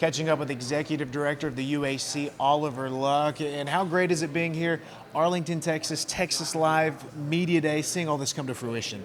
catching up with Executive Director of the UAC, Oliver Luck. And how great is it being here, Arlington, Texas, Texas Live Media Day, seeing all this come to fruition?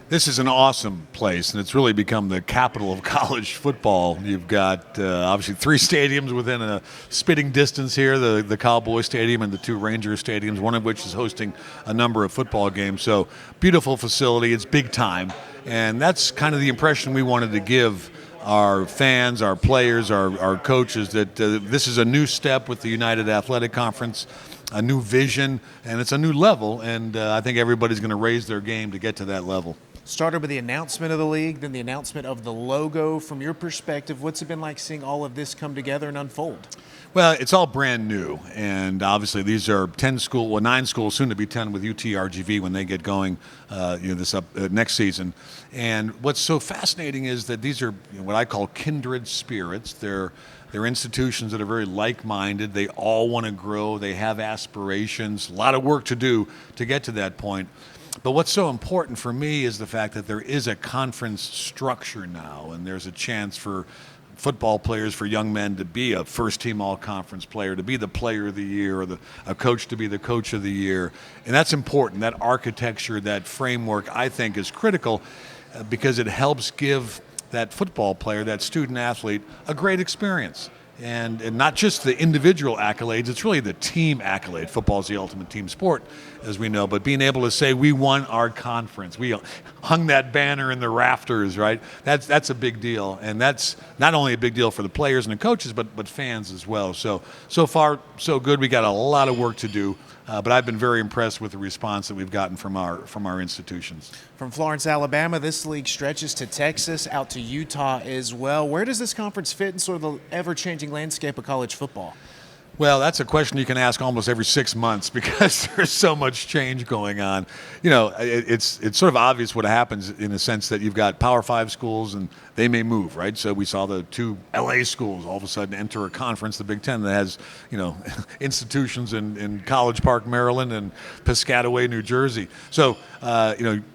This is an awesome place, and it's really become the capital of college football. You've got obviously 3 stadiums within a spitting distance here, the Cowboy Stadium and the 2 Ranger stadiums, one of which is hosting a number of football games. So beautiful facility, it's big time, and that's kind of the impression we wanted to give our fans, our players, our coaches, that this is a new step with the United Athletic Conference, a new vision, and it's a new level, and I think everybody's going to raise their game to get to that level. Started with the announcement of the league, then the announcement of the logo. From your perspective, what's it been like seeing all of this come together and unfold? Well, it's all brand new, and obviously these are 9 schools, soon to be 10 with UTRGV when they get going next season. And what's so fascinating is that these are what I call kindred spirits. They're institutions that are very like-minded. They all want to grow. They have aspirations. A lot of work to do to get to that point. But what's so important for me is the fact that there is a conference structure now, and there's a chance for football players, for young men, to be a first-team all-conference player, to be the player of the year, or a coach to be the coach of the year. And that's important. That architecture, that framework, I think is critical because it helps give that football player, that student athlete, a great experience. And not just the individual accolades, it's really the team accolade. Football is the ultimate team sport, as we know, but being able to say we won our conference, we hung that banner in the rafters, right? That's a big deal, and that's not only a big deal for the players and the coaches, but fans as well. So far, so good. We got a lot of work to do, but I've been very impressed with the response that we've gotten from our institutions. From Florence, Alabama, this league stretches to Texas, out to Utah as well. Where does this conference fit in sort of the ever-changing landscape of college football? Well, that's a question you can ask almost every 6 months because there's so much change going on. It's sort of obvious what happens in a sense that you've got Power 5 schools and they may move, right? So we saw the 2 LA schools all of a sudden enter a conference, the Big Ten, that has, institutions in College Park, Maryland, and Piscataway, New Jersey. So,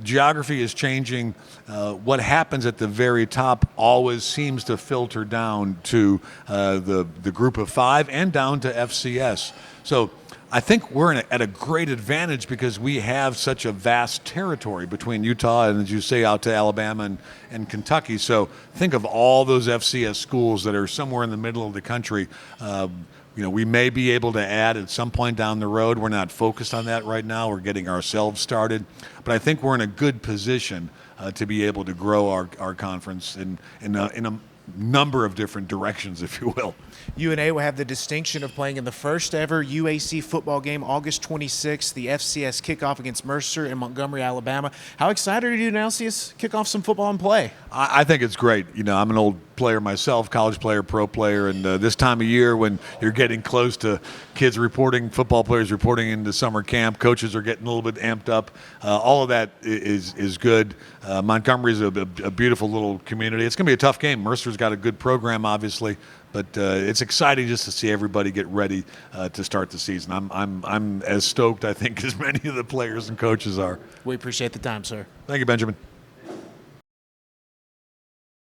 geography is changing. What happens at the very top always seems to filter down to the group of 5 and down to FCS. So I think we're at a great advantage because we have such a vast territory between Utah and, as you say, out to Alabama and Kentucky. So think of all those FCS schools that are somewhere in the middle of the country. We may be able to add at some point down the road. We're not focused on that right now. We're getting ourselves started. But I think we're in a good position to be able to grow our conference in a number of different directions, if you will. UNA will have the distinction of playing in the first ever UAC football game August 26th, the FCS kickoff against Mercer in Montgomery, Alabama. How excited are you to now see us kick off some football and play? I think it's great. I'm an old player myself, college player, pro player, and this time of year when you're getting close to kids reporting, football players reporting into summer camp, coaches are getting a little bit amped up. All of that is good. Montgomery is a beautiful little community. It's going to be a tough game. Mercer's got a good program, obviously, but it's exciting just to see everybody get ready to start the season. I'm as stoked, I think, as many of the players and coaches are. We appreciate the time, sir. Thank you, Benjamin.